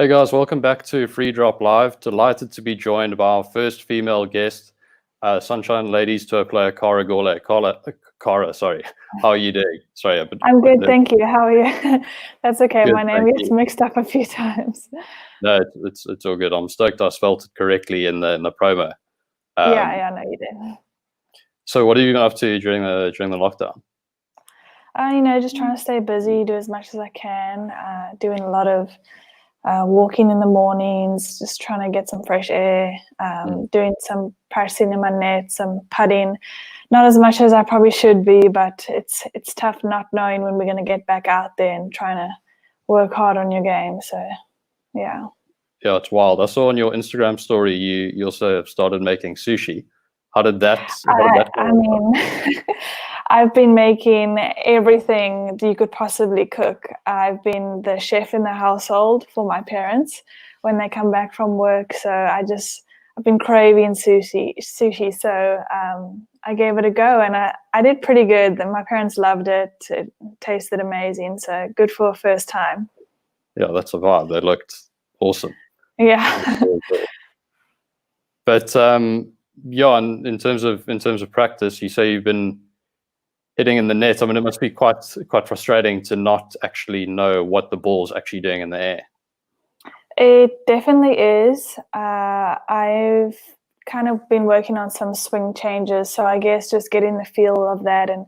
Hey guys, welcome back to Free Drop Live. Delighted to be joined by our first female guest, Sunshine Ladies Tour player Cara Gorlei. Cara, sorry. How are you doing? Sorry, I'm good, thank you. How are you? That's okay. Good, My name thank gets you. mixed up a few times. No, it's all good. I'm stoked I spelled it correctly in the promo. Yeah, no, you did. So what have you been up to during the lockdown? Just trying to stay busy, do as much as I can. Doing a lot of walking in the mornings, just trying to get some fresh air. Doing some practicing in my net, some putting. Not as much as I probably should be, but it's tough not knowing when we're going to get back out there and trying to work hard on your game. So, yeah. Yeah, it's wild. I saw on your Instagram story you also have started making sushi. How did that I go? mean, I've been making everything that you could possibly cook. I've been the chef in the household for my parents when they come back from work. So I've been craving sushi. So I gave it a go, and I did pretty good. My parents loved it. It tasted amazing. So good for a first time. Yeah, that's a vibe. They looked awesome. Yeah. But yeah, and in terms of practice, you say you've been hitting in the net. I mean, it must be quite frustrating to not actually know what the ball's actually doing in the air. It definitely is. I've kind of been working on some swing changes, so I guess just getting the feel of that and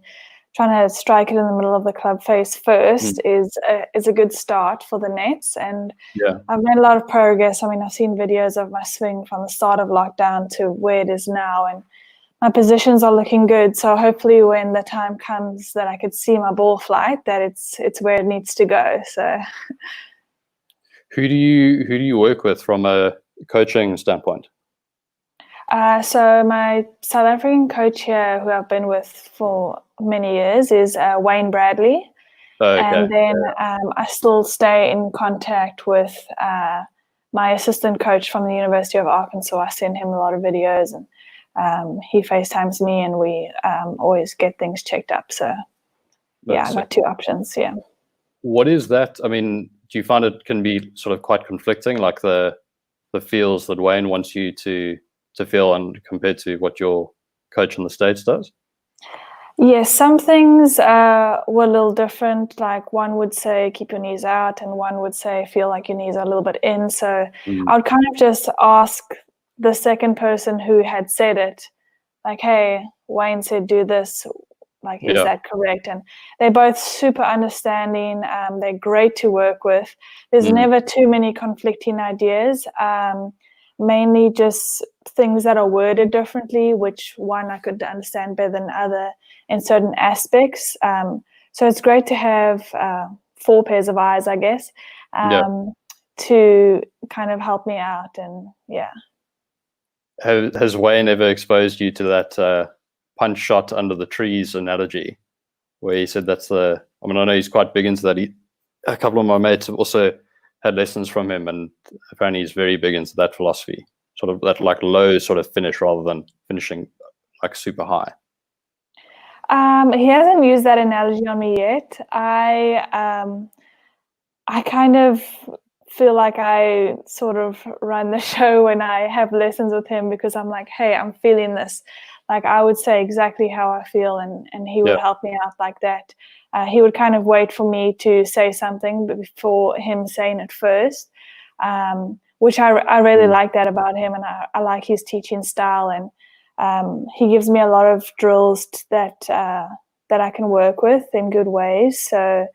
trying to strike it in the middle of the club face first is a good start for the nets. And Yeah. I've made a lot of progress. I mean, I've seen videos of my swing from the start of lockdown to where it is now, and my positions are looking good. So hopefully when the time comes that I could see my ball flight, that it's where it needs to go. So Who do you work with from a coaching standpoint? So my South African coach here, who I've been with for many years, is Wayne Bradley. Okay. And then I still stay in contact with my assistant coach from the University of Arkansas. I send him a lot of videos, and he FaceTimes me, and we always get things checked up. So yeah, I got two options. Yeah. What is that? I mean, do you find it can be sort of quite conflicting, like the feels that Wayne wants you to feel, and compared to what your coach in the States does? Yes, some things were a little different. Like one would say keep your knees out, and one would say feel like your knees are a little bit in. So I would kind of just ask the second person who had said it, like, hey, Wayne said do this. Like, is that correct? And they're both super understanding. They're great to work with. There's never too many conflicting ideas. Mainly just things that are worded differently, which one I could understand better than other in certain aspects. So it's great to have 4 pairs of eyes, I guess, to kind of help me out. And yeah. Has Wayne ever exposed you to that punch shot under the trees analogy, where he said that's I mean, I know he's quite big into that. A couple of my mates have also had lessons from him, and apparently he's very big into that philosophy, sort of that like low sort of finish rather than finishing like super high. He hasn't used that analogy on me yet. I kind of feel like I sort of run the show when I have lessons with him, because I'm like, hey, I'm feeling this. Like, I would say exactly how I feel, and he would help me out like that. He would kind of wait for me to say something before him saying it first, which I really like that about him, and I like his teaching style. And he gives me a lot of drills that I can work with in good ways. So,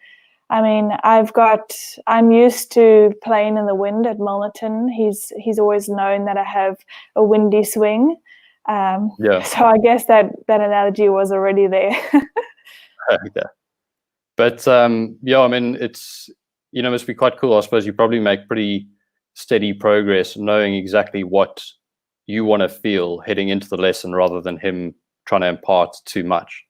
I mean, I'm used to playing in the wind at Milnerton. He's always known that I have a windy swing. So I guess that analogy was already there. Okay. But yeah, I mean, it's, must be quite cool. I suppose you probably make pretty steady progress knowing exactly what you want to feel heading into the lesson, rather than him trying to impart too much.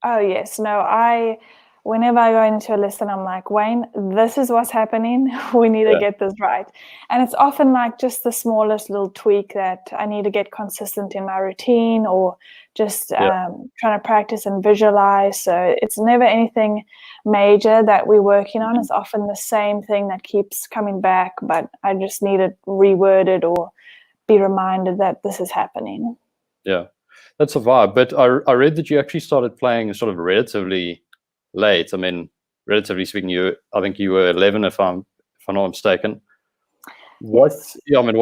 Oh yes, no, I whenever I go into a lesson, I'm like, Wayne, this is what's happening. We need to get this right. And it's often like just the smallest little tweak that I need to get consistent in my routine, or just trying to practice and visualize. So it's never anything major that we're working on. It's often the same thing that keeps coming back, but I just need it reworded or be reminded that this is happening. Yeah, that's a vibe. But I read that you actually started playing sort of relatively late. I mean, relatively speaking, I think you were 11, if I'm not mistaken. Yes. Yeah, I mean,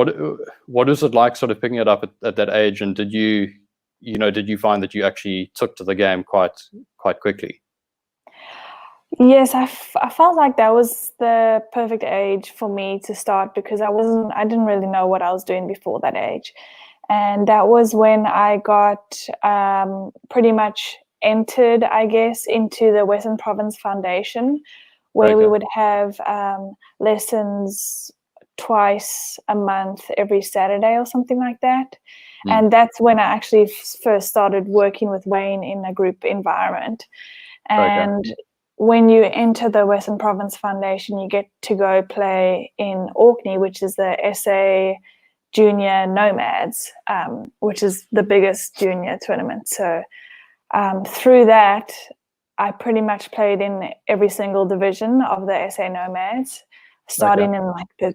what is it like sort of picking it up at that age? And did you find that you actually took to the game quite quickly? Yes, I felt like that was the perfect age for me to start, because I didn't really know what I was doing before that age. And that was when I got pretty much entered, I guess, into the Western Province Foundation, where we would have lessons twice a month, every Saturday or something like that. And that's when I actually first started working with Wayne in a group environment. And when you enter the Western Province Foundation, you get to go play in Orkney, which is the SA Junior Nomads, which is the biggest junior tournament. So through that, I pretty much played in every single division of the SA Nomads, starting in like the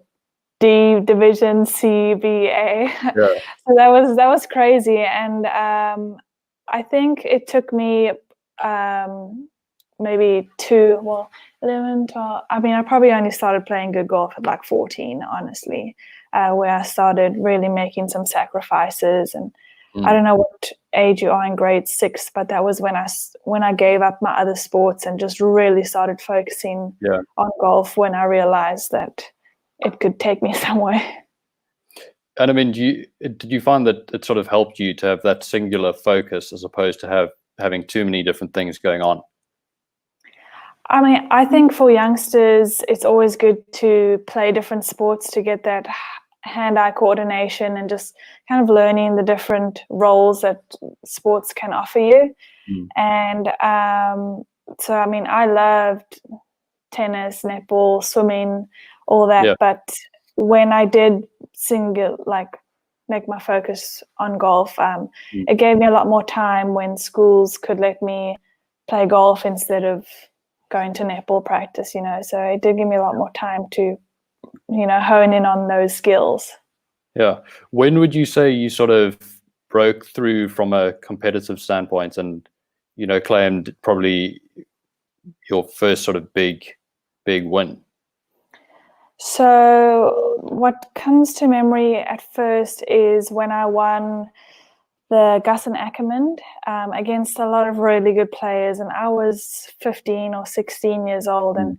D division, C, B, A. So that was crazy. And I think it took me maybe 11, 12. I mean, I probably only started playing good golf at like 14, honestly, where I started really making some sacrifices. And I don't know what age you are in grade 6, but that was when I gave up my other sports and just really started focusing on golf, when I realized that it could take me somewhere. And I mean, did you find that it sort of helped you to have that singular focus as opposed to having too many different things going on? I mean, I think for youngsters, it's always good to play different sports to get that hand-eye coordination and just kind of learning the different roles that sports can offer you. And so, I mean, I loved tennis, netball, swimming, all that. But when I did make my focus on golf, it gave me a lot more time when schools could let me play golf instead of going to netball practice, so it did give me a lot more time to, hone in on those skills. Yeah. When would you say you sort of broke through from a competitive standpoint and, claimed probably your first sort of big win? So what comes to memory at first is when I won the Gus and Ackerman against a lot of really good players, and I was 15 or 16 years old, and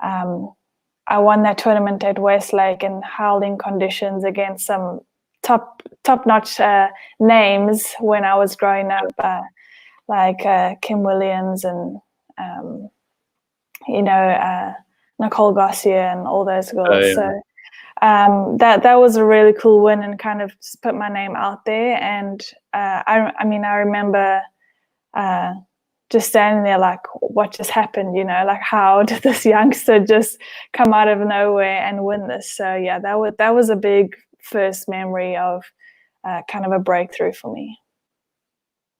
I won that tournament at Westlake in howling conditions against some top-notch names when I was growing up, like Kim Williams and Nicole Garcia and all those girls. So that was a really cool win, and kind of just put my name out there. And I remember just standing there like, what just happened? Like, how did this youngster just come out of nowhere and win this? So yeah, that was a big first memory of kind of a breakthrough for me.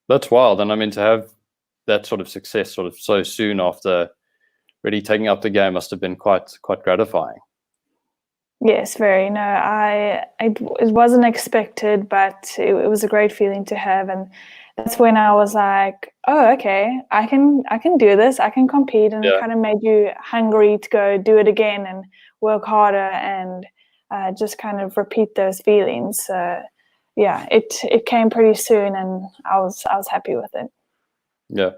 That's wild. And I mean, to have that sort of success sort of so soon after really taking up the game must have been quite gratifying. Yes, very. No, it wasn't expected, but it was a great feeling to have. And that's when I was like, oh, okay, I can do this. I can compete. And it kind of made you hungry to go do it again and work harder and just kind of repeat those feelings. So yeah, it came pretty soon, and I was happy with it. Yeah.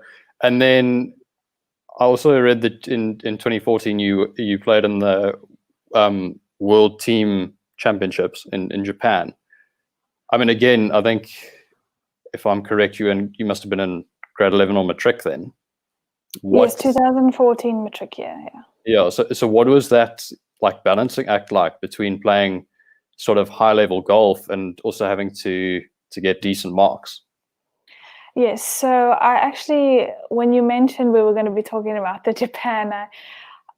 And then I also read that in 2014 you played in the World Team Championships in Japan. I mean, again, I think if I'm correct, you must have been in grade 11 or matric then. Yes, 2014 matric year. Yeah. So what was that like balancing act like between playing sort of high level golf and also having to get decent marks? Yes, so I actually, when you mentioned we were going to be talking about the Japan,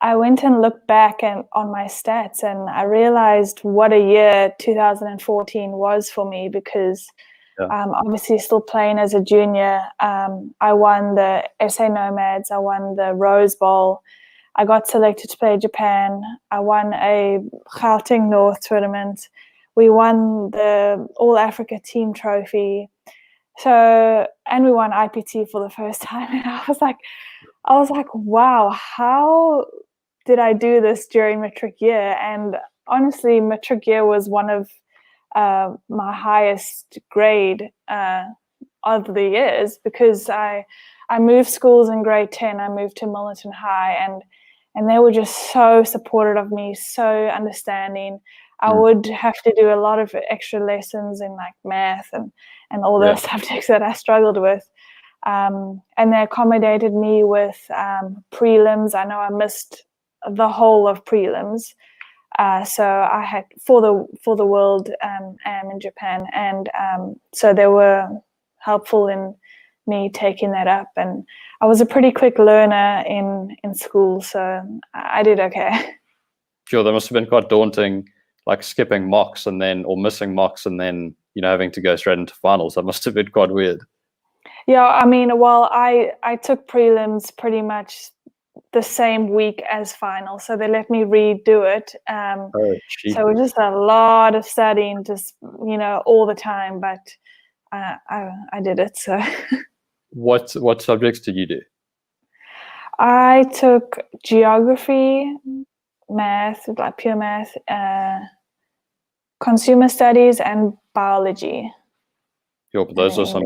I went and looked back and on my stats, and I realized what a year 2014 was for me because Yeah. obviously still playing as a junior. I won the SA Nomads, I won the Rose Bowl, I got selected to play Japan, I won a Gauteng North tournament, we won the All Africa Team Trophy. So, and we won IPT for the first time, and I was like, wow, how did I do this during matric year? And honestly, matric year was one of my highest grade of the years because I moved schools in grade 10. I moved to Milnerton High, and they were just so supportive of me, so understanding. I would have to do a lot of extra lessons in like math and all those subjects that I struggled with. And they accommodated me with prelims. I know I missed the whole of prelims, so I had for the world am in Japan, and so they were helpful in me taking that up. And I was a pretty quick learner in school, so I did okay. Sure, that must have been quite daunting, like skipping mocks and then, or missing mocks and then, having to go straight into finals. That must have been quite weird. Yeah, I mean, well, I took prelims pretty much the same week as final, so they let me redo it. Oh, So it was just a lot of studying, just all the time. But I did it. So what subjects did you do? I took geography, math, like pure math, consumer studies, and biology. Sure, but those are some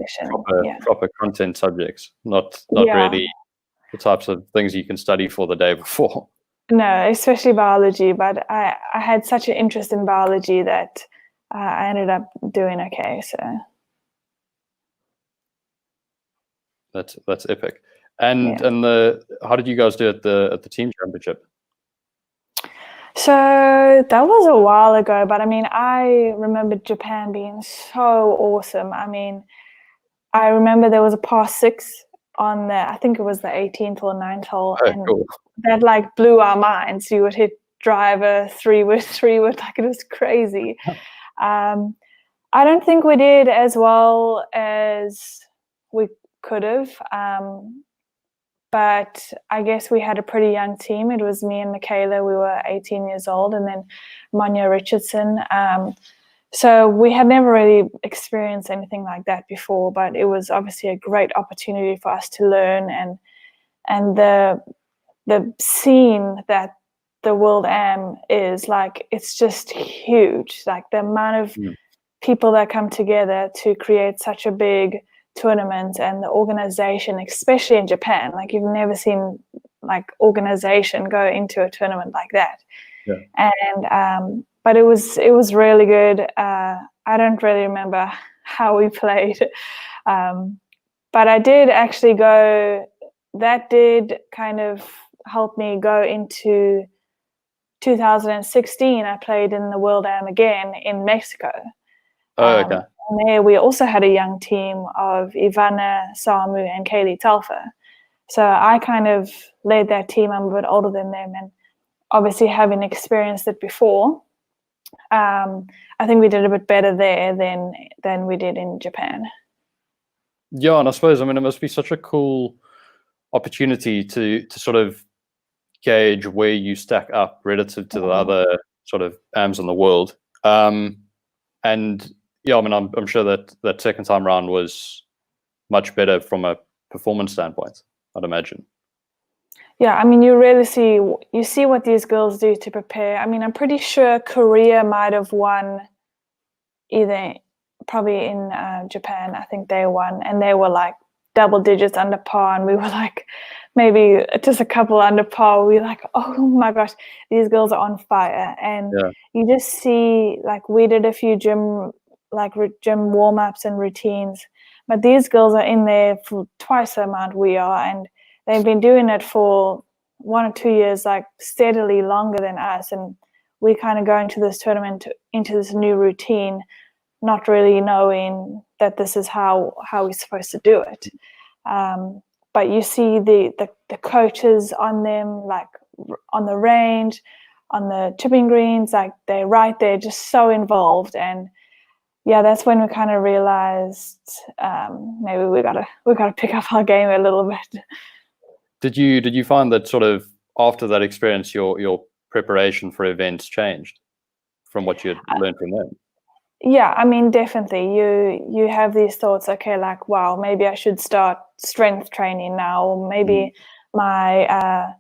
proper content subjects, not really the types of things you can study for the day before. No, especially biology. But I had such an interest in biology that I ended up doing okay. So that's epic. And how did you guys do at the team championship? So that was a while ago, but I mean, I remember Japan being so awesome. I mean, I remember there was a par 6 on I think it was the 18th or 9th hole, and cool. that like blew our minds. You would hit driver 3-wood, 3-wood, like it was crazy. I don't think we did as well as we could have. But I guess we had a pretty young team. It was me and Michaela. We were 18 years old, and then Manya Richardson. So we had never really experienced anything like that before, but it was obviously a great opportunity for us to learn. And the scene that the World Am is like, it's just huge. Like the amount of people that come together to create such a big tournament, and the organization, especially in Japan, like you've never seen like organization go into a tournament like that. And but it was really good. I don't really remember how we played, but I did actually go. That did kind of help me go into 2016. I played in the World Am again in Mexico. Okay. And there we also had a young team of Ivana, Samu, and Kaylee Telfer. So I kind of led that team. I'm a bit older than them, and obviously having experienced it before, I think we did a bit better there than we did in Japan. Yeah, and I suppose, I mean, it must be such a cool opportunity to sort of gauge where you stack up relative to the other sort of AMs in the world. And yeah, I mean, I'm sure that second time round was much better from a performance standpoint, I'd imagine. Yeah, I mean, you see what these girls do to prepare. I mean, I'm pretty sure Korea might have won either, probably in Japan. I think they won, and they were like double digits under par, and we were like maybe just a couple under par. We were like, oh my gosh, these girls are on fire. And you just see, like, we did a few gym warm-ups and routines, but these girls are in there for twice the amount we are, and they've been doing it for 1 or 2 years, like steadily longer than us. And we kind of go into this tournament, into this new routine not really knowing that this is how we're supposed to do it. But you see the coaches on them, like on the range, on the tipping greens, like they're right there, just so involved. And yeah, that's when we kind of realized maybe we gotta pick up our game a little bit. Did you find that sort of after that experience, your preparation for events changed from what you had learned from them? Yeah, I mean, definitely. You have these thoughts, okay, like, wow, maybe I should start strength training now, or maybe my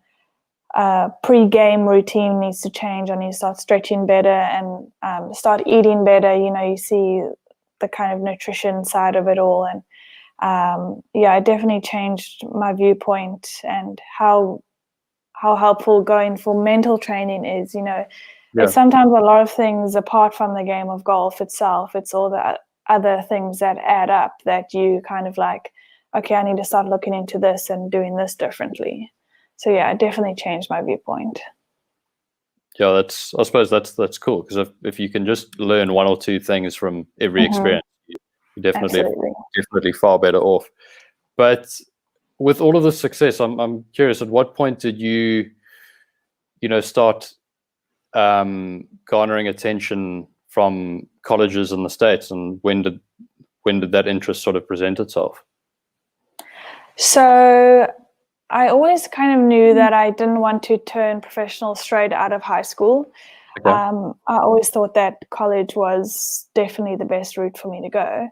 pre-game routine needs to change. I need to start stretching better and start eating better. You know, you see the kind of nutrition side of it all, and yeah, it definitely changed my viewpoint and how helpful going for mental training is. You know, it's sometimes a lot of things apart from the game of golf itself. It's all the other things that add up that you kind of like, okay, I need to start looking into this and doing this differently. So yeah, it definitely changed my viewpoint. Yeah, I suppose that's cool, because if you can just learn one or two things from every experience, you're definitely far better off. But with all of the success, I'm curious, at what point did you start garnering attention from colleges in the States, and when did that interest sort of present itself? So I always kind of knew that I didn't want to turn professional straight out of high school. Okay. I always thought that college was definitely the best route for me to go.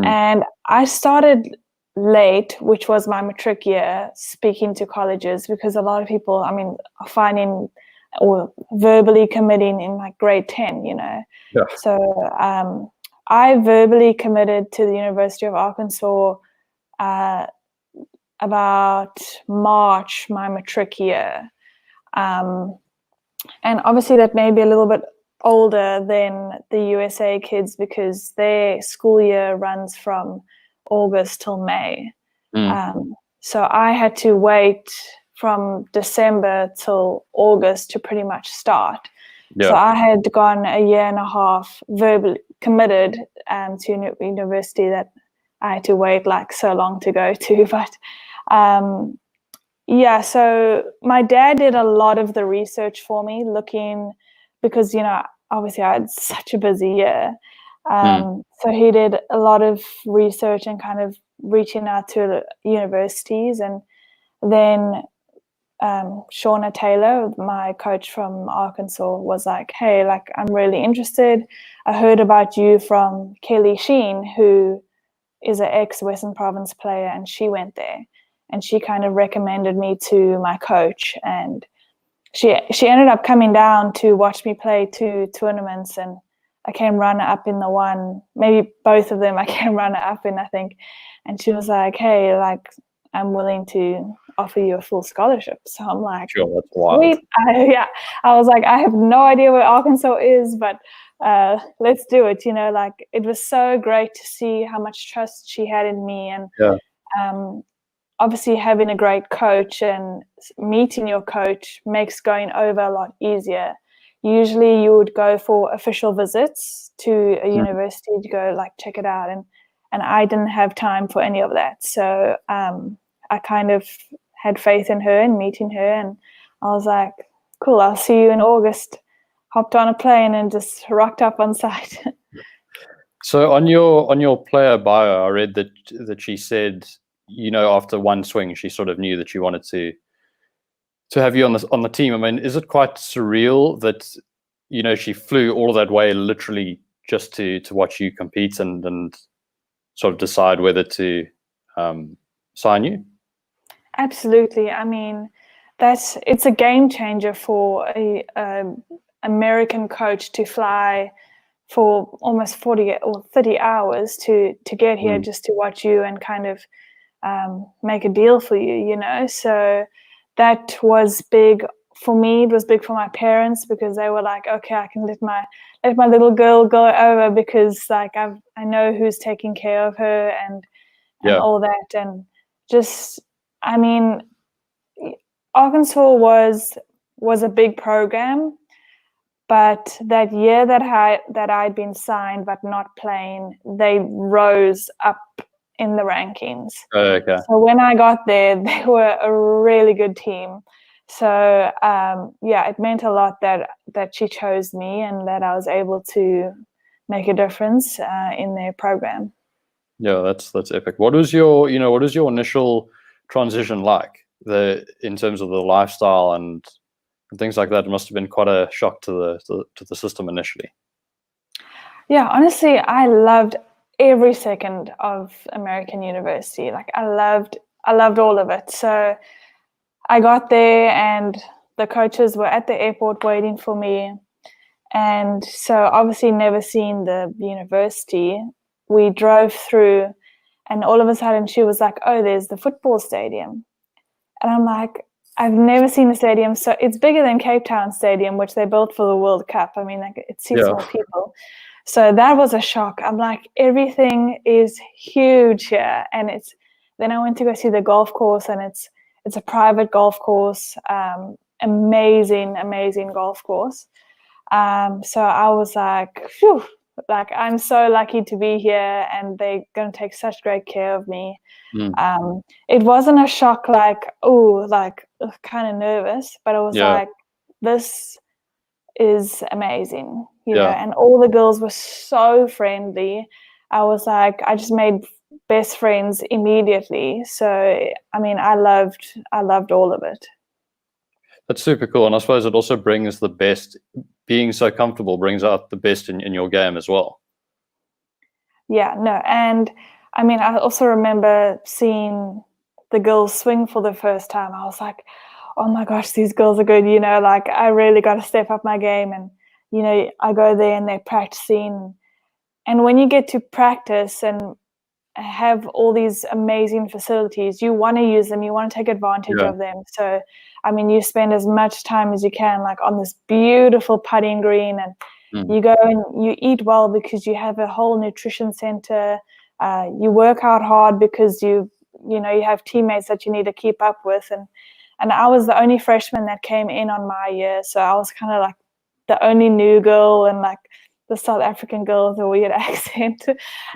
And I started late, which was my matric year, speaking to colleges, because a lot of people, I mean, are finding or verbally committing in like grade 10, you know. Yeah. So I verbally committed to the University of Arkansas about March, my matric year. And obviously that may be a little bit older than the USA kids, because their school year runs from August till May. So I had to wait from December till August to pretty much start. Yeah. So I had gone a year and a half verbally committed to university that I had to wait like so long to go to. But yeah, so my dad did a lot of the research for me, because, you know, obviously I had such a busy year. So he did a lot of research and kind of reaching out to universities. And then Shauna Taylor, my coach from Arkansas, was like, hey, like, I'm really interested. I heard about you from Kelly Sheen, who is an ex-Western Province player, and she went there. And she kind of recommended me to my coach, and she ended up coming down to watch me play 2 tournaments, and I came runner-up in the one, maybe both of them I came runner-up in, I think. And she was like, hey, like, I'm willing to offer you a full scholarship. So I'm like, sure, that's wild. Sweet. Yeah, I was like, I have no idea where Arkansas is, but let's do it. You know, like, it was so great to see how much trust she had in me. And obviously having a great coach and meeting your coach makes going over a lot easier. Usually you would go for official visits to a university to go like check it out, and I didn't have time for any of that. So I kind of had faith in her and meeting her, and I was like, cool, I'll see you in August. Hopped on a plane and just rocked up on site. So on your player bio, I read that she said, you know, after one swing, she sort of knew that she wanted to have you on the team. I mean, is it quite surreal that, you know, she flew all that way literally just to watch you compete and sort of decide whether to sign you? Absolutely. I mean, it's a game changer for a American coach to fly for almost 40 or 30 hours to get here just to watch you and kind of make a deal for you, you know. So that was big for me. It was big for my parents, because they were like, okay, I can let my little girl go over, because like I know who's taking care of her and all that. And just, I mean, Arkansas was a big program, But that year that I'd been signed but not playing, they rose up in the rankings. Okay. So when I got there, they were a really good team. So it meant a lot that she chose me and that I was able to make a difference in their program. Yeah, that's epic. What was your initial transition like? In terms of the lifestyle and things like that? It must have been quite a shock to the system initially. Yeah, honestly, I loved every second of American University. Like I loved all of it. So I got there and the coaches were at the airport waiting for me. And so obviously never seen the university. We drove through and all of a sudden she was like, oh, there's the football stadium. And I'm like, I've never seen a stadium. So it's bigger than Cape Town Stadium, which they built for the World Cup. I mean, like it seats more people. So that was a shock. I'm like, everything is huge here. And then I went to go see the golf course, and it's a private golf course, amazing golf course. So I was like, phew, like I'm so lucky to be here, and they're going to take such great care of me. It wasn't a shock like, kind of nervous, but it was like, this is amazing, you know, and all the girls were so friendly. I was like, I just made best friends immediately. So, I mean, I loved all of it. That's super cool. And I suppose it also brings the best, being so comfortable brings out the best in your game as well. Yeah, no. And I mean, I also remember seeing the girls swing for the first time. I was like, oh my gosh, these girls are good. You know, like I really got to step up my game. And, you know, I go there and they're practicing. And when you get to practice and have all these amazing facilities, you want to use them, you want to take advantage of them. So, I mean, you spend as much time as you can, like on this beautiful putting green, and you go and you eat well because you have a whole nutrition center. You work out hard because you have teammates that you need to keep up with. And I was the only freshman that came in on my year. So I was kind of like the only new girl and like the South African girl with a weird accent.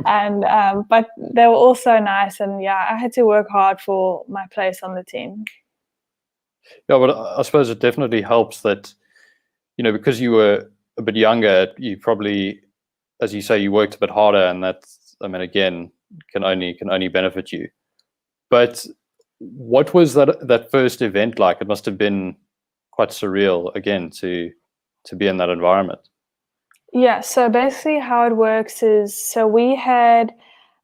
And but they were all so nice. And yeah, I had to work hard for my place on the team. Yeah, but I suppose it definitely helps that, you know, because you were a bit younger, you probably, as you say, you worked a bit harder, and that's, I mean, again, can only benefit you. But what was that first event like? It must have been quite surreal, again, to be in that environment. Yeah, so basically how it works is, so we had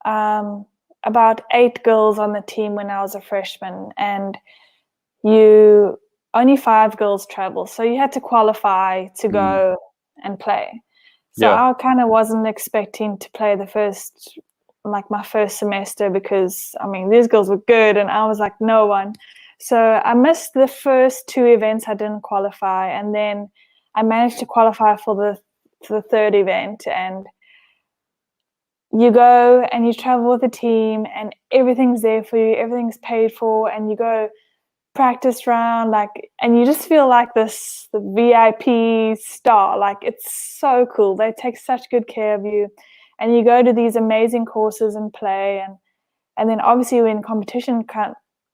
about 8 girls on the team when I was a freshman, and only 5 girls travel. So you had to qualify to go and play. So I kind of wasn't expecting to play my first semester, because I mean, these girls were good and I was like no one. So I missed the first 2 events. I didn't qualify, and then I managed to qualify for the third event. And you go and you travel with a team and everything's there for you, everything's paid for, and you go practice round, and you just feel like the VIP star. Like, it's so cool. They take such good care of you, and you go to these amazing courses and play, and then obviously when competition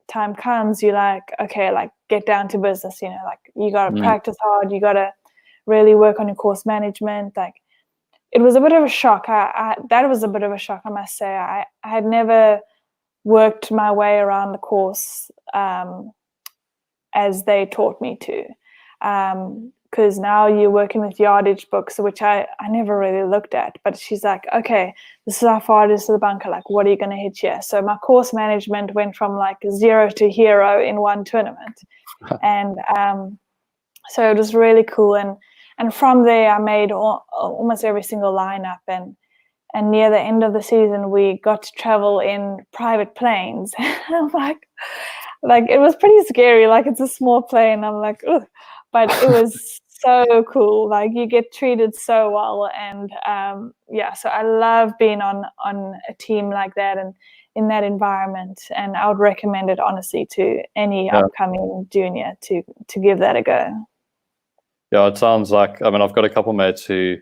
time comes, you're like, okay, like get down to business, you know, like you got to practice hard, you got to really work on your course management. Like, it was a bit of a shock. That was a bit of a shock, I must say. I had never worked my way around the course as they taught me to, because now you're working with yardage books, which I never really looked at. But she's like, okay, this is how far it is to the bunker, like what are you going to hit here? So my course management went from like 0 to hero in one tournament. And so it was really cool. And from there I made almost every single lineup, and near the end of the season we got to travel in private planes. I'm like it was pretty scary, like it's a small plane. I'm like, ugh. But it was so cool. Like, you get treated so well. And so I love being on a team like that and in that environment. And I would recommend it honestly to any upcoming junior to give that a go. Yeah, it sounds like, I mean, I've got a couple mates who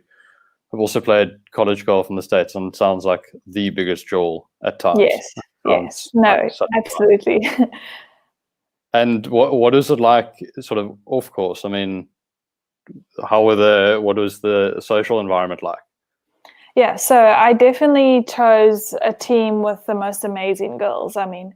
have also played college golf in the States, and it sounds like the biggest draw at times. Yes, It yes. sounds like No, such fun. absolutely. And what is it like sort of off course? I mean, what was the social environment like? Yeah, so I definitely chose a team with the most amazing girls. I mean,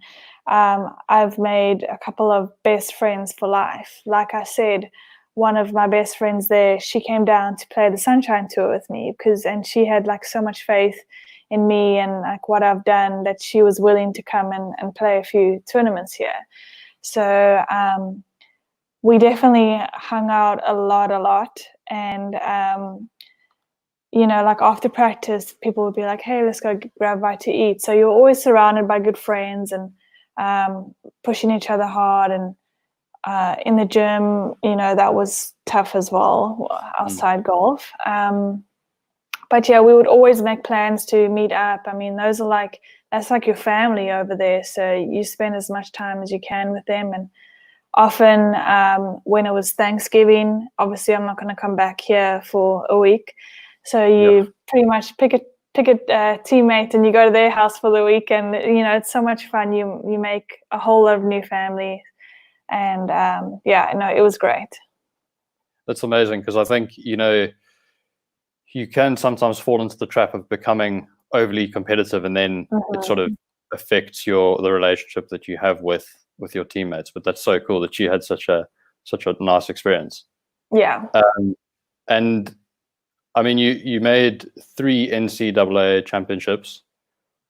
I've made a couple of best friends for life. Like I said, one of my best friends there, she came down to play the Sunshine Tour with me and she had like so much faith in me and like what I've done that she was willing to come and play a few tournaments here. So we definitely hung out a lot, and like after practice, people would be like, "Hey, let's go grab a bite to eat." So you're always surrounded by good friends and pushing each other hard. And in the gym, that was tough as well, Mm. outside golf. But yeah, we would always make plans to meet up. I mean, that's like your family over there. So you spend as much time as you can with them. And often when it was Thanksgiving, obviously I'm not going to come back here for a week. So Yeah. you pretty much pick a teammate and you go to their house for the week, and it's so much fun. You make a whole lot of new family, and yeah, no, it was great. That's amazing, because I think, you can sometimes fall into the trap of becoming overly competitive, and then it sort of Mhm. affects the relationship that you have with your teammates. But that's so cool that you had such a nice experience. Yeah. And I mean, you made 3 NCAA championships.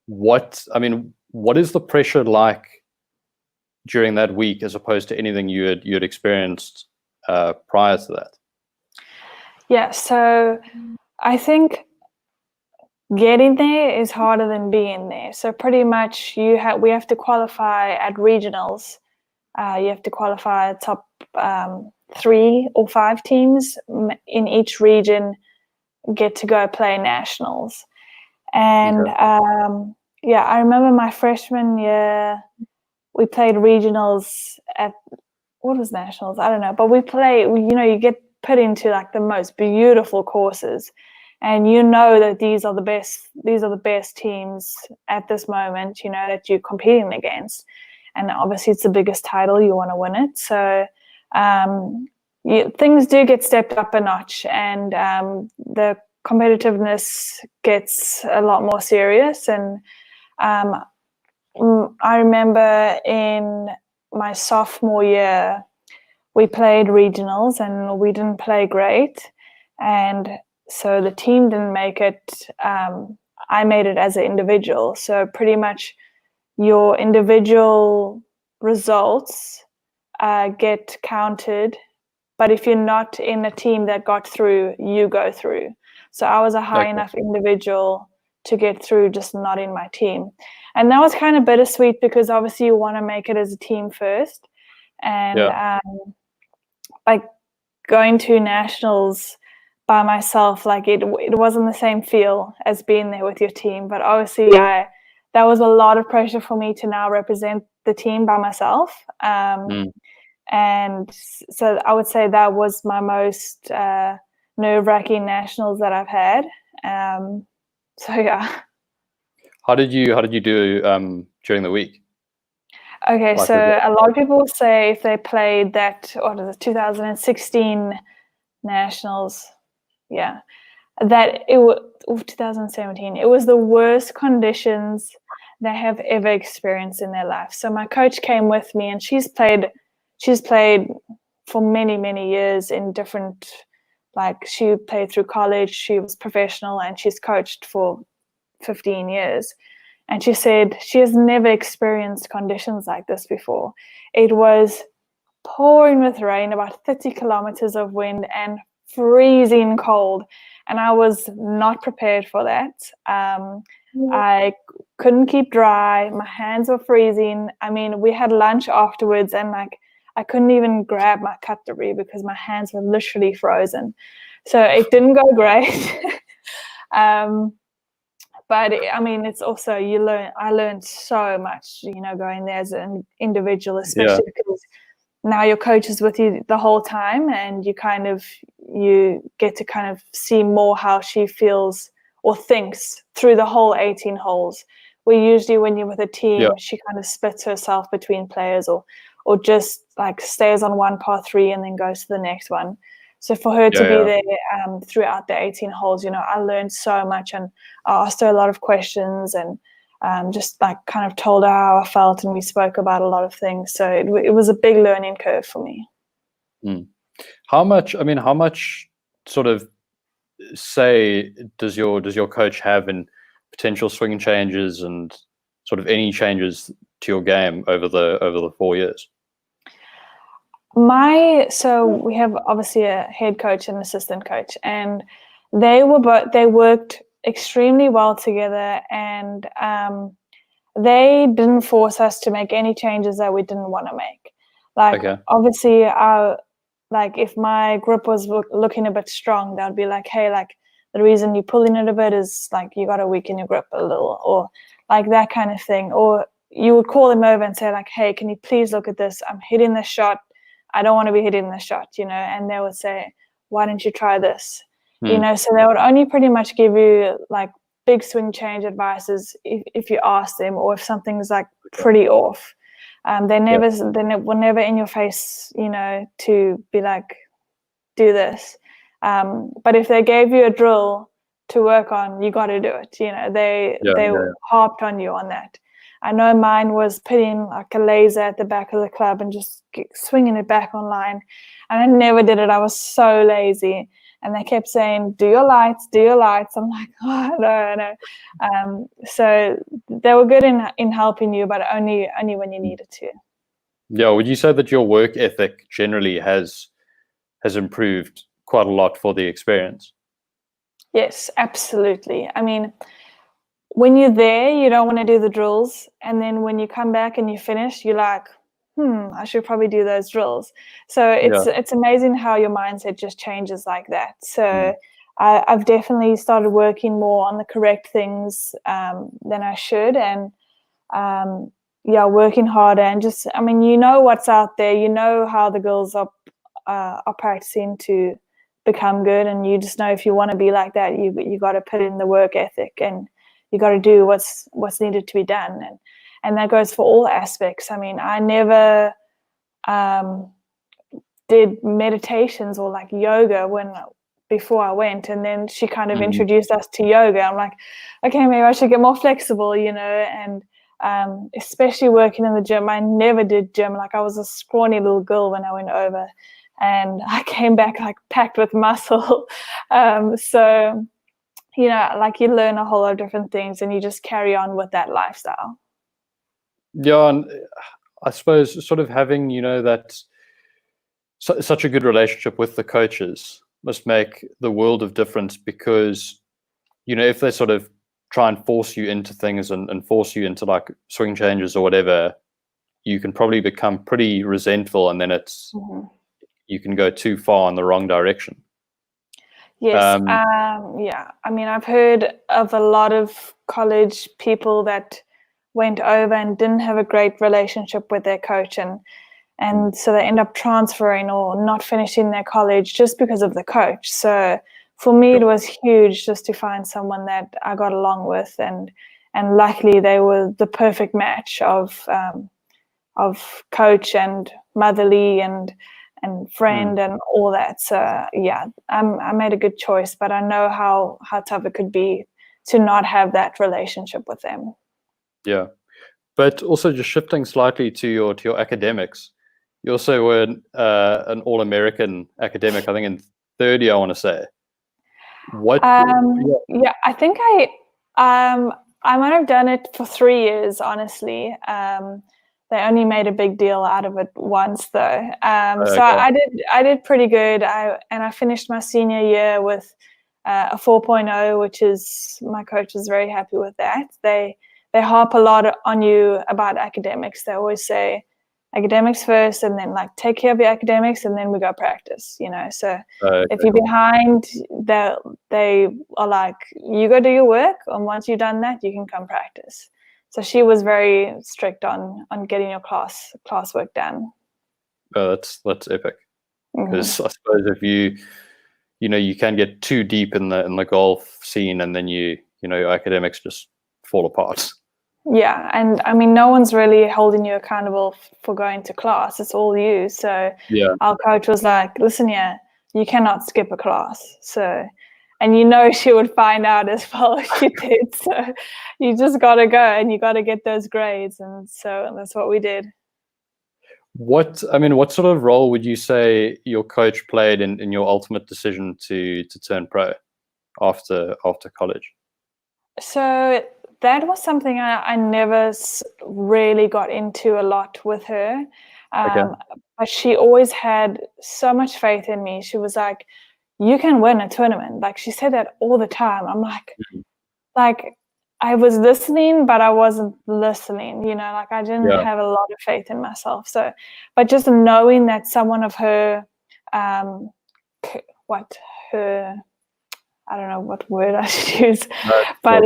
What is the pressure like during that week, as opposed to anything you had experienced prior to that? Yeah, so I think getting there is harder than being there. So pretty much we have to qualify at regionals. You have to qualify top 3 or 5 teams in each region get to go play nationals. And Okay. yeah, I remember my freshman year, we played regionals at, what was nationals? I don't know, but you get put into like the most beautiful courses, and that these are the best teams at this moment, that you're competing against. And obviously it's the biggest title, you want to win it. So things do get stepped up a notch, and the competitiveness gets a lot more serious. And um, I remember in my sophomore year, we played regionals and we didn't play great. And so the team didn't make it. I made it as an individual. So pretty much your individual results get counted. But if you're not in a team that got through, you go through. So I was a high Okay. enough individual to get through, just not in my team. And that was kind of bittersweet, because obviously you want to make it as a team first. And Yeah. like going to nationals by myself, like it wasn't the same feel as being there with your team. But obviously that was a lot of pressure for me to now represent the team by myself. Mm. And so I would say that was my most nerve-wracking nationals that I've had. So yeah. How did you do during the week? Okay, Like, so a lot of people say if they played that, what is it, 2016 nationals, yeah, that it was 2017. It was the worst conditions they have ever experienced in their life. So my coach came with me, and she's played for many years in different, like she played through college, she was professional, and she's coached for 15 years. And she said she has never experienced conditions like this before. It was pouring with rain, about 30 kilometers of wind, and freezing cold. And I was not prepared for that. I couldn't keep dry. My hands were freezing. I mean, we had lunch afterwards, and like I couldn't even grab my cutlery because my hands were literally frozen. So it didn't go great. But I mean, it's also I learned so much, going there as an individual, yeah. especially because now your coach is with you the whole time, and you get to kind of see more how she feels or thinks through the whole 18 holes. Where usually when you're with a team, she kind of splits herself between players, or just like stays on one par 3 and then goes to the next one. So for her to be there throughout the 18 holes, I learned so much, and I asked her a lot of questions, and just like kind of told her how I felt, and we spoke about a lot of things. So it was a big learning curve for me. How much sort of say does your coach have in potential swing changes and sort of any changes to your game over the 4 years? So we have obviously a head coach and assistant coach, and they worked extremely well together, and they didn't force us to make any changes that we didn't want to make. Like, obviously, like if my grip was looking a bit strong, they'd be like, hey, like the reason you're pulling it a bit is like you got to weaken your grip a little, or like that kind of thing. Or you would call them over and say like, hey, can you please look at this? I'm hitting this shot. I don't want to be hitting this shot, and they would say, why don't you try this? So they would only pretty much give you like big swing change advices if you ask them, or if something's like pretty off. They're never in your face, to be like, do this. But if they gave you a drill to work on, you got to do it. They harped on you on that. I know mine was putting like a laser at the back of the club and just swinging it back online. And I never did it. I was so lazy. And they kept saying, do your lights. I'm like, oh, no. So they were good in helping you, but only when you needed to. Yeah, would you say that your work ethic generally has improved quite a lot for the experience? Yes, absolutely. I mean, when you're there, you don't want to do the drills. And then when you come back and you finish, you're like, I should probably do those drills. So it's amazing how your mindset just changes like that. So I've definitely started working more on the correct things than I should. And working harder, and just, I mean, what's out there, how the girls are practicing to become good. And you just know if you want to be like that, you got to put in the work ethic, and you got to do what's needed to be done, and that goes for all aspects. I mean, I never did meditations or like yoga before I went, and then she kind of introduced us to yoga. I'm like, okay, maybe I should get more flexible, and especially working in the gym. I never did gym. Like, I was a scrawny little girl when I went over, and I came back like packed with muscle. So like, you learn a whole lot of different things, and you just carry on with that lifestyle. Yeah, and I suppose sort of having, that such a good relationship with the coaches must make the world of difference, because, if they sort of try and force you into things and force you into like swing changes or whatever, you can probably become pretty resentful, and then you can go too far in the wrong direction. Yes. I mean, I've heard of a lot of college people that went over and didn't have a great relationship with their coach, and so they end up transferring or not finishing their college just because of the coach. So for me, it was huge just to find someone that I got along with, and luckily they were the perfect match of coach and motherly and friend and all that. So I made a good choice, but I know how tough it could be to not have that relationship with them. Yeah, but also just shifting slightly to your academics, you also were an All-American academic, I think in third year, I want to say. What? Yeah, I think I might have done it for 3 years, honestly. They only made a big deal out of it once, though. So I did pretty good. I finished my senior year with a 4.0, which is, my coach was very happy with that. They harp a lot on you about academics. They always say academics first, and then like take care of your academics, and then we go practice. So if you're behind, they are like, you go do your work, and once you've done that, you can come practice. So she was very strict on getting your classwork done. That's epic. Mhm. Because I suppose if you can get too deep in the golf scene, and then your academics just fall apart. Yeah, and I mean, no one's really holding you accountable for going to class. It's all you. So Yeah. our coach was like, listen, yeah, you cannot skip a class. So, and you know she would find out as well if you did. So you just got to go and you got to get those grades. And so that's what we did. What sort of role would you say your coach played in your ultimate decision to turn pro after college? So that was something I never really got into a lot with her. Okay. But she always had so much faith in me. She was like, you can win a tournament. Like she said that all the time. I'm like I was listening, but I wasn't listening, like I didn't Yeah. have a lot of faith in myself. So, but just knowing that someone of her, I don't know what word I should use, but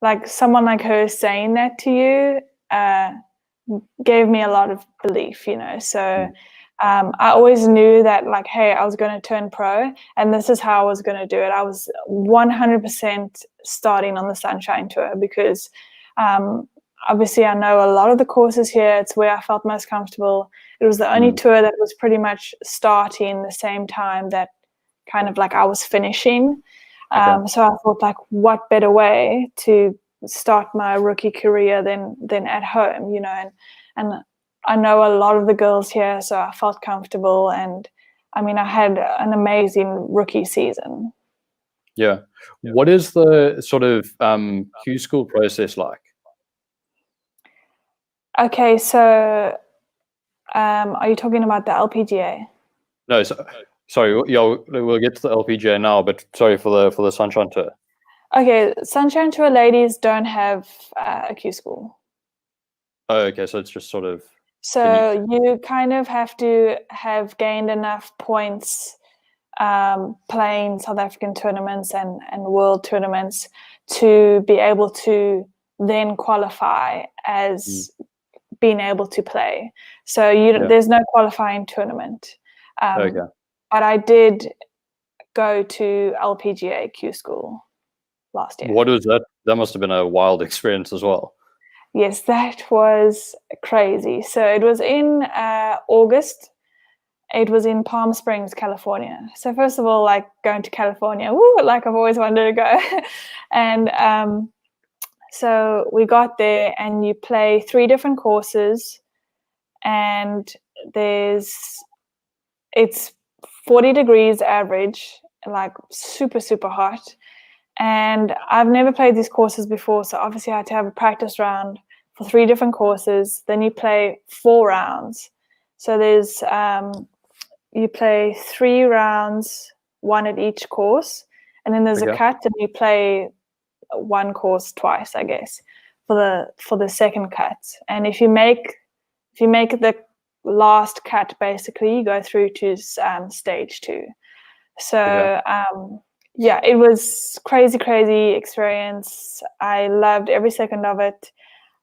like someone like her saying that to you gave me a lot of belief, So I always knew that, like, hey, I was going to turn pro, and this is how I was going to do it. I was 100% starting on the Sunshine Tour because obviously I know a lot of the courses here. It's where I felt most comfortable. It was the only tour that was pretty much starting the same time that kind of like I was finishing. So I thought, like, what better way to start my rookie career than at home, and I know a lot of the girls here, so I felt comfortable, and I mean, I had an amazing rookie season. Yeah. What is the sort of Q school process like? Okay, so are you talking about the LPGA? No, sorry. Yeah, we'll get to the LPGA now, but sorry for the Sunshine Tour. Okay, Sunshine Tour ladies don't have a Q school. Oh, okay. So it's just sort of. So you kind of have to have gained enough points playing South African tournaments and world tournaments to be able to then qualify as being able to play. So there's no qualifying tournament. Okay. But I did go to LPGA Q school last year. What was that? That must have been a wild experience as well. Yes, that was crazy. So it was in August. It was in Palm Springs, California. So first of all, like, going to California, like I've always wanted to go. And so we got there, and you play 3 different courses, and it's 40 degrees average, like super, super hot. And I've never played these courses before, so obviously I had to have a practice round for 3 different courses. Then you play 4 rounds. So you play 3 rounds, 1 at each course, and then there's a cut, and you play 1 course twice, I guess, for the second cut. And if you make the last cut, basically, you go through to stage 2. So yeah, it was crazy experience. I loved every second of it.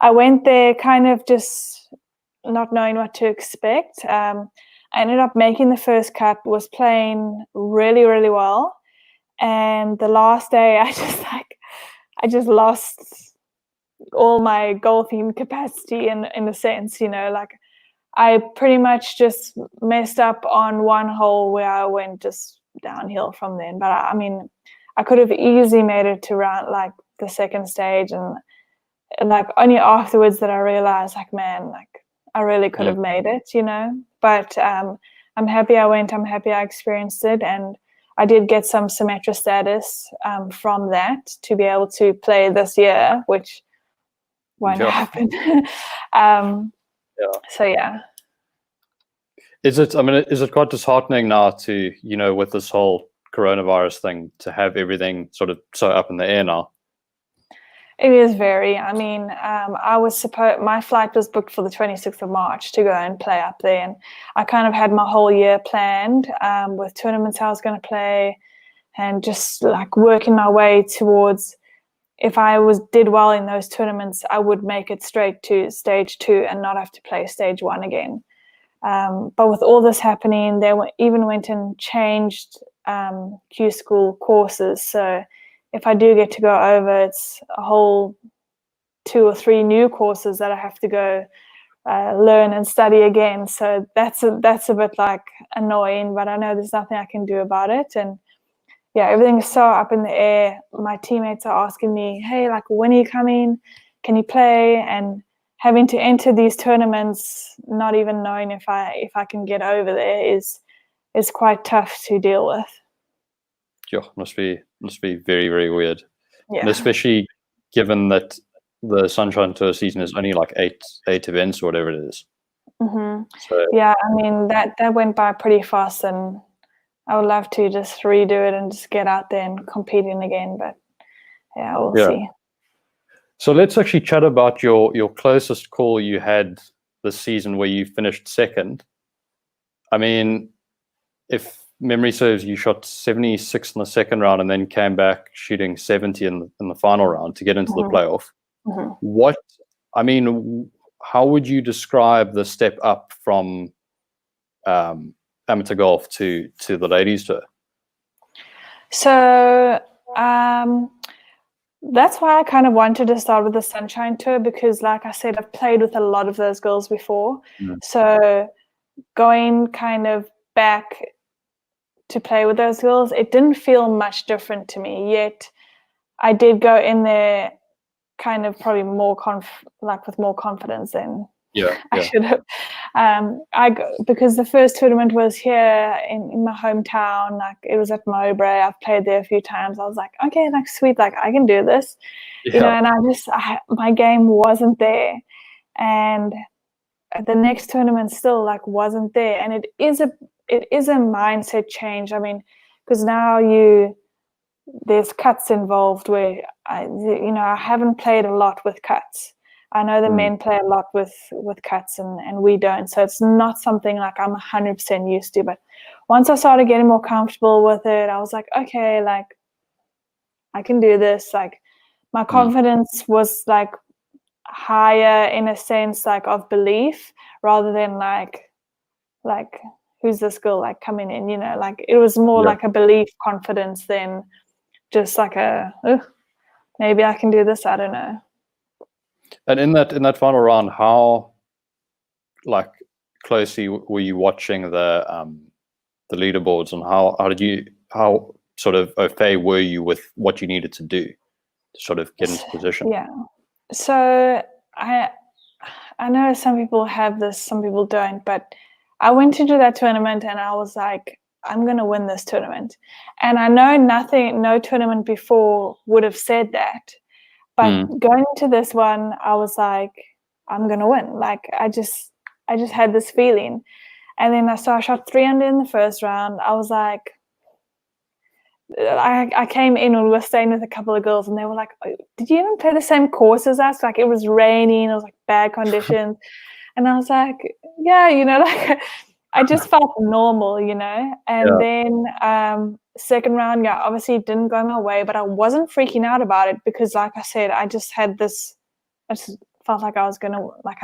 I went there kind of just not knowing what to expect. I ended up making the first cut, was playing really, really well. And the last day, I just lost all my golfing capacity in a sense, like I pretty much just messed up on 1 hole where I went just downhill from then. But I mean, I could have easily made it to round, like, the second stage, and like only afterwards that I realized, like, man, like I really could have made it, But I'm happy I went. I'm happy I experienced it, and I did get some Symetra status from that to be able to play this year, which won't happen. So yeah. Is it quite disheartening now to, with this whole coronavirus thing, to have everything sort of so up in the air now? It is very. I mean, my flight was booked for the 26th of March to go and play up there, and I kind of had my whole year planned with tournaments I was going to play, and just like working my way towards if I did well in those tournaments, I would make it straight to stage 2 and not have to play stage 1 again. But with all this happening, they even went and changed Q School courses. So if I do get to go over, it's a whole 2 or 3 new courses that I have to go learn and study again. So that's a bit like annoying, but I know there's nothing I can do about it. And yeah, everything is so up in the air. My teammates are asking me, hey, like, when are you coming? Can you play? And having to enter these tournaments, not even knowing if I can get over there is quite tough to deal with. Yeah, must be very, very weird. Yeah. And especially given that the Sunshine Tour season is only like eight events or whatever it is. Mm-hmm. So yeah, I mean that went by pretty fast, and I would love to just redo it and just get out there and competing again, but yeah, we'll see. So let's actually chat about your closest call you had this season where you finished second. I mean, if memory serves, you shot 76 in the second round and then came back shooting 70 in the final round to get into the playoff. Mm-hmm. How would you describe the step up from amateur golf to the ladies tour? So that's why I kind of wanted to start with the Sunshine Tour, because like I said, I've played with a lot of those girls before. So going kind of back to play with those girls, it didn't feel much different to me, yet I did go in there kind of probably more with more confidence than I should have. Because the first tournament was here in my hometown, like it was at Mowbray. I've played there a few times. I was like, okay, like sweet, like I can do this, you know. And my game wasn't there, and the next tournament still like wasn't there. And it is a mindset change. I mean, because now there's cuts involved where I haven't played a lot with cuts. I know the men play a lot with cuts and we don't. So it's not something like I'm 100% used to. But once I started getting more comfortable with it, I was like, okay, like I can do this. Like my confidence was like higher in a sense like of belief, rather than like who's this girl like coming in, like it was more like a belief confidence than just like maybe I can do this. I don't know. And in that final round, how like closely were you watching the leaderboards, and how sort of au fait were you with what you needed to do to sort of get into position? Yeah. So I know some people have this, some people don't, but I went into that tournament and I was like, I'm going to win this tournament. And I know no tournament before would have said that. But going into this one, I was like, I'm going to win. Like, I just had this feeling. And then I shot 300 in the first round. I was like, I came in and we were staying with a couple of girls and they were like, oh, did you even play the same course as us? Like, it was raining, it was like bad conditions. And I was like, yeah, like I just felt normal, and then second round, obviously it didn't go my way, but I wasn't freaking out about it because like I said, I just felt like I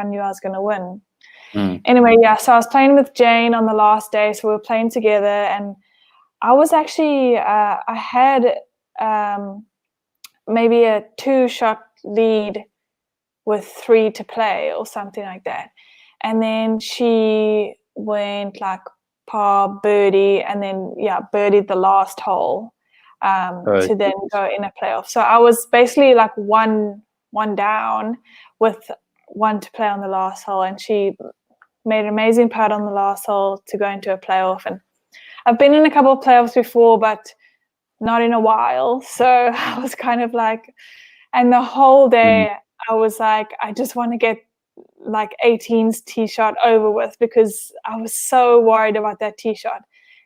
knew I was gonna win. Anyway, so I was playing with Jane on the last day, so we were playing together, and I was actually I had maybe a 2-shot lead with 3 to play or something like that. And then she went like par birdie and then birdied the last hole to then go in a playoff. So I was basically like one down with 1 to play on the last hole, and she made an amazing putt on the last hole to go into a playoff. And I've been in a couple of playoffs before, but not in a while. So I was kind of like, and the whole day I was like, I just want to get like 18's tee shot over with because I was so worried about that tee shot.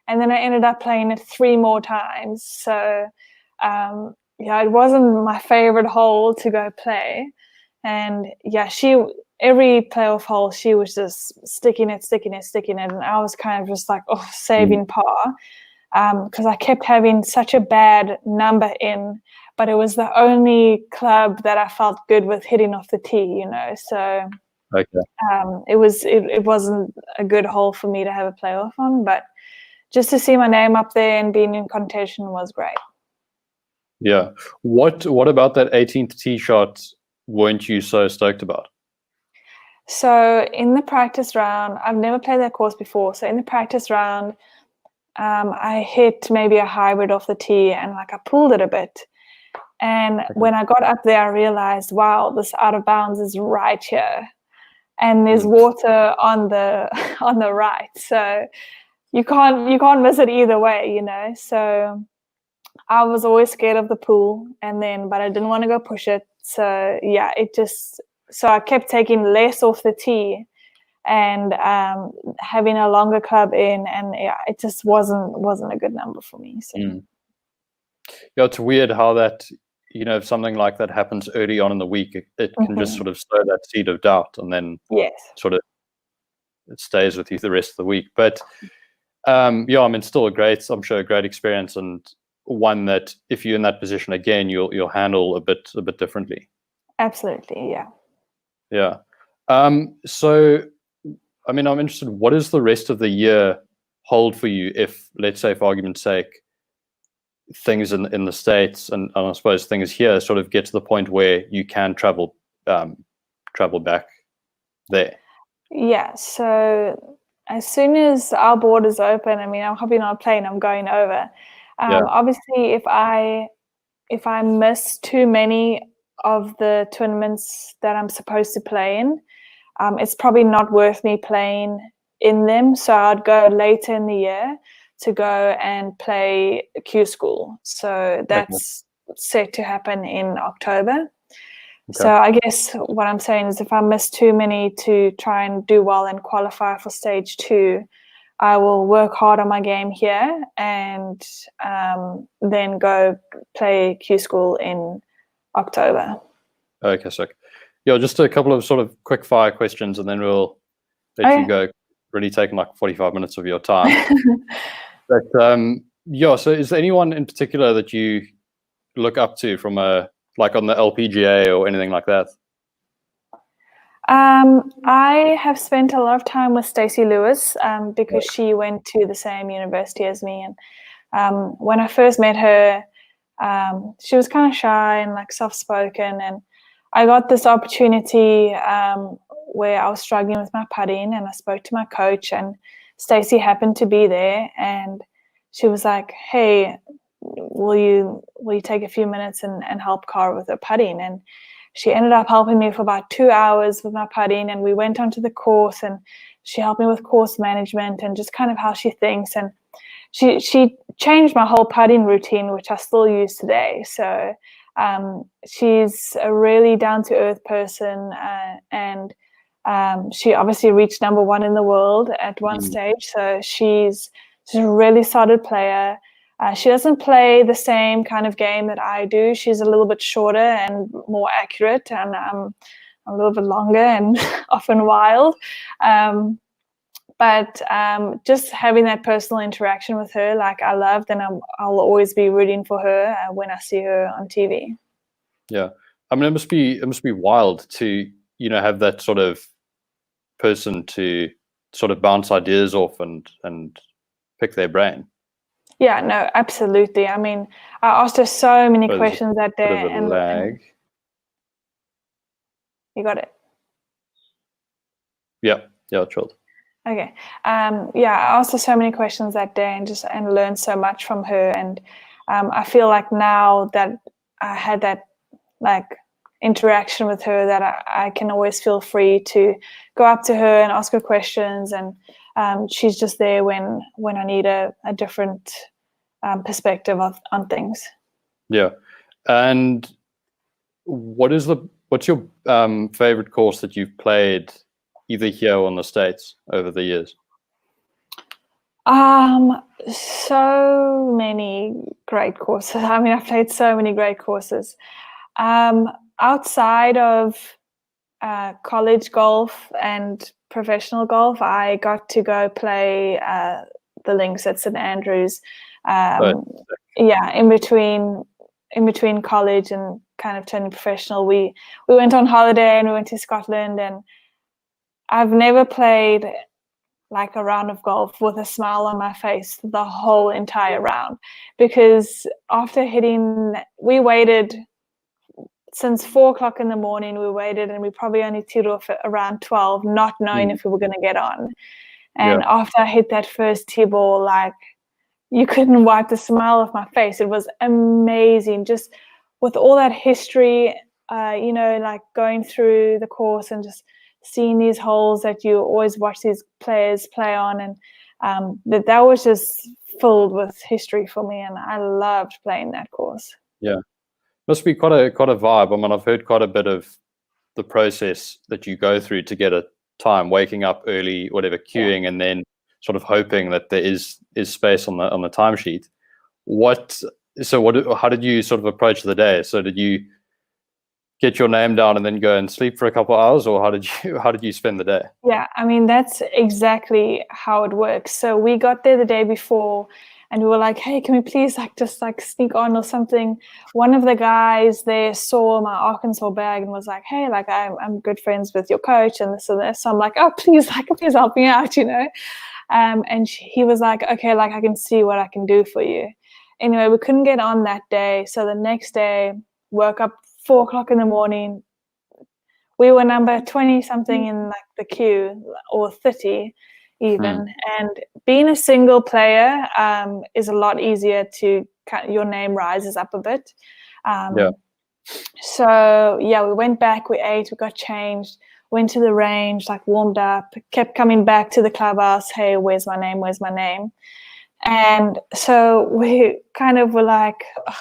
And then I ended up playing it 3 more times. So it wasn't my favorite hole to go play. And every playoff hole, she was just sticking it. And I was kind of just like, saving par. because I kept having such a bad number in, but it was the only club that I felt good with hitting off the tee, so Okay. it wasn't a good hole for me to have a playoff on, but just to see my name up there and being in contention was great. Yeah. What about that 18th tee shot weren't you so stoked about? So in the practice round, I've never played that course before. So in the practice round, I hit maybe a hybrid off the tee and I pulled it a bit. And when I got up there, I realized, wow, this out of bounds is right here. And there's water on the on the right. So you can't miss it either way, So I was always scared of the pool, but I didn't want to go push it. So yeah, so I kept taking less off the tee and having a longer club in, and yeah, it just wasn't a good number for me. So. Yeah, it's weird how that, if something like that happens early on in the week, it can just sort of sow that seed of doubt, and then sort of it stays with you the rest of the week. But still I'm sure a great experience, and one that if you're in that position again, you'll handle a bit differently. Absolutely, yeah. Yeah. So, I'm interested, what does the rest of the year hold for you if, let's say, for argument's sake, things in the States and I suppose things here sort of get to the point where you can travel back there? Yeah, so as soon as our borders open, I'm hopping on a plane, I'm going over. Obviously, if I miss too many of the tournaments that I'm supposed to play in, it's probably not worth me playing in them. So I'd go later in the year to go and play Q School. So that's set to happen in October. Okay. So I guess what I'm saying is if I miss too many to try and do well and qualify for stage 2, I will work hard on my game here and then go play Q School in October. Okay, so yeah, just a couple of sort of quick fire questions and then we'll let you go. Really taking 45 minutes of your time. But so is there anyone in particular that you look up to from on the LPGA or anything like that? I have spent a lot of time with Stacey Lewis because she went to the same university as me, and when I first met her, she was kind of shy and soft-spoken, and I got this opportunity where I was struggling with my putting, and I spoke to my coach, and Stacey happened to be there, and she was like, "Hey, will you take a few minutes and help Cara with her putting?" And she ended up helping me for about 2 hours with my putting, and we went onto the course, and she helped me with course management and just kind of how she thinks, and she changed my whole putting routine, which I still use today. So she's a really down-to-earth person, and she obviously reached number 1 in the world at one stage. So she's a really solid player. She doesn't play the same kind of game that I do. She's a little bit shorter and more accurate, and I'm a little bit longer and often wild. But just having that personal interaction with her, I loved, and I'll always be rooting for her when I see her on TV. Yeah, it must be wild to have that sort of person to sort of bounce ideas off and pick their brain. Yeah, no, absolutely. I asked her so many questions that day. Bit of a lag. You got it? Yeah, chilled. Okay. I asked her so many questions that day and learned so much from her. And I feel like now that I had that interaction with her, that I can always feel free to go up to her and ask her questions, and she's just there when I need a different perspective on things. Yeah. And what's your favorite course that you've played either here or in the States over the years? So many great courses. I've played so many great courses. Outside of college golf and professional golf, I got to go play the links at St Andrews Yeah, in between college and kind of turning professional, we went on holiday and we went to Scotland, and I've never played like a round of golf with a smile on my face the whole entire round, because after hitting, we waited since 4:00 in the morning. We waited, and we probably only teed off at around 12, not knowing if we were going to get on. And after I hit that first tee ball, like, you couldn't wipe the smile off my face. It was amazing, just with all that history, like going through the course and just seeing these holes that you always watch these players play on, and that was just filled with history for me, and I loved playing that course. Yeah, must be quite a vibe. I mean, I've heard quite a bit of the process that you go through to get a time, waking up early, whatever, queuing, and then sort of hoping that there is space on the timesheet. How did you sort of approach the day? So did you get your name down and then go and sleep for a couple of hours, or how did you spend the day? Yeah, I mean, that's exactly how it works. So we got there the day before, and we were like, hey, can we please just sneak on or something? One of the guys there saw my Arkansas bag and was like, hey, like, I'm good friends with your coach and this and this. So I'm like, oh, please help me out, and he was like, okay, like, I can see what I can do for you. Anyway, we couldn't get on that day. So the next day, woke up 4:00 in the morning. We were number 20 something in like the queue, or 30 even. And being a single player is a lot easier to your name rises up a bit. So yeah, we went back, we ate, we got changed, went to the range, like warmed up, kept coming back to the clubhouse. Hey, where's my name? Where's my name? And so we kind of were like, ugh,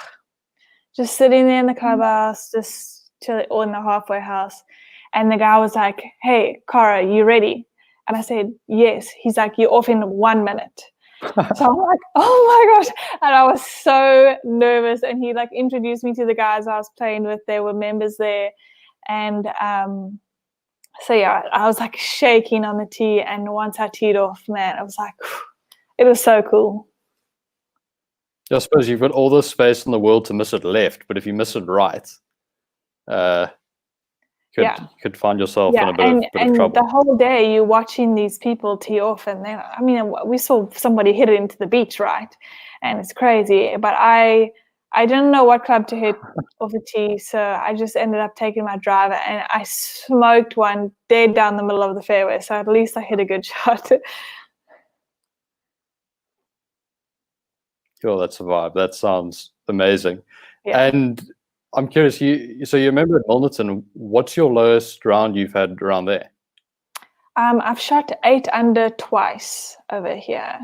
just sitting there in the clubhouse, just chill, or in the halfway house. And the guy was like, hey, Cara, you ready? And I said, yes. He's like, you're off in 1 minute. So I'm like, oh my gosh. And I was so nervous. And he like introduced me to the guys I was playing with. There were members there. And so yeah, I was like shaking on the tee. And once I teed off, man, I was like, whew, it was so cool. I suppose you've got all the space in the world to miss it left, but if you miss it right, could find yourself in a bit of trouble. The whole day you're watching these people tee off, and then, I mean, we saw somebody hit it into the beach, right? And it's crazy. But I didn't know what club to hit off the tee, so I just ended up taking my driver, and I smoked one dead down the middle of the fairway. So at least I hit a good shot. Cool, that's a vibe. That sounds amazing. Yeah. And I'm curious, so you remember at Milnerton, what's your lowest round you've had around there? I've shot 8 under twice over here.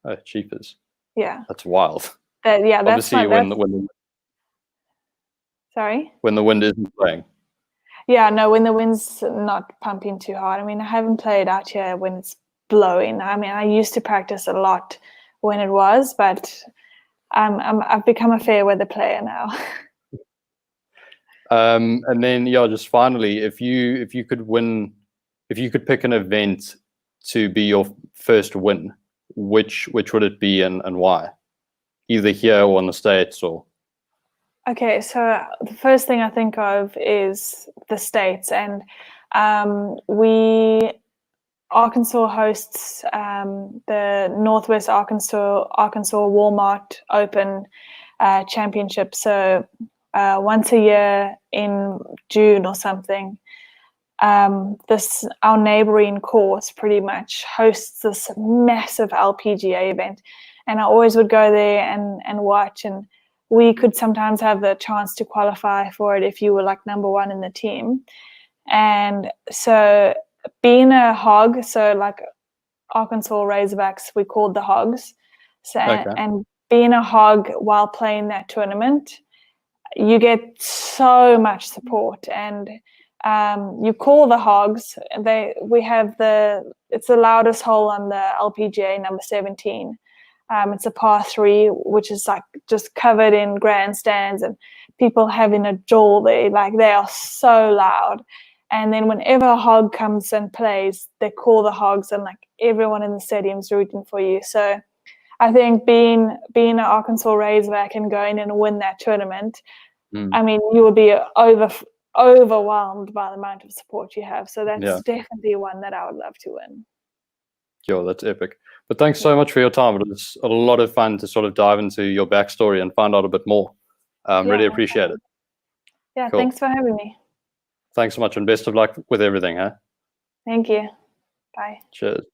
Oh, cheapers. Yeah. That's wild. Yeah, that's obviously Sorry? When the wind isn't playing. Yeah, no, when the wind's not pumping too hard. I mean, I haven't played out here when it's blowing. I mean, I used to practice a lot when it was, but I've become a fair weather player now. And then just finally, if you could pick an event to be your first win, which would it be and why? Either here or in the States or. Okay, so the first thing I think of is the States, and Arkansas hosts the Northwest Arkansas Walmart Open Championship. So once a year in June or something, our neighboring course pretty much hosts this massive LPGA event, and I always would go there and watch, and we could sometimes have the chance to qualify for it if you were like number 1 in the team. And so being a hog, so like Arkansas Razorbacks, we called the Hogs. So and being a hog while playing that tournament, you get so much support, and you call the Hogs. It's the loudest hole on the LPGA, number 17. It's a par 3, which is like just covered in grandstands and people having a jaw there. Like, they are so loud. And then whenever a hog comes and plays, they call the Hogs, and like everyone in the stadium's rooting for you. So I think being an Arkansas Razorback and going and win that tournament, I mean, you will be overwhelmed by the amount of support you have. So that's definitely one that I would love to win. Yo, that's epic. But thanks so much for your time. It was a lot of fun to sort of dive into your backstory and find out a bit more. Really appreciate it. Yeah, cool. Thanks for having me. Thanks so much, and best of luck with everything, huh? Thank you. Bye. Cheers.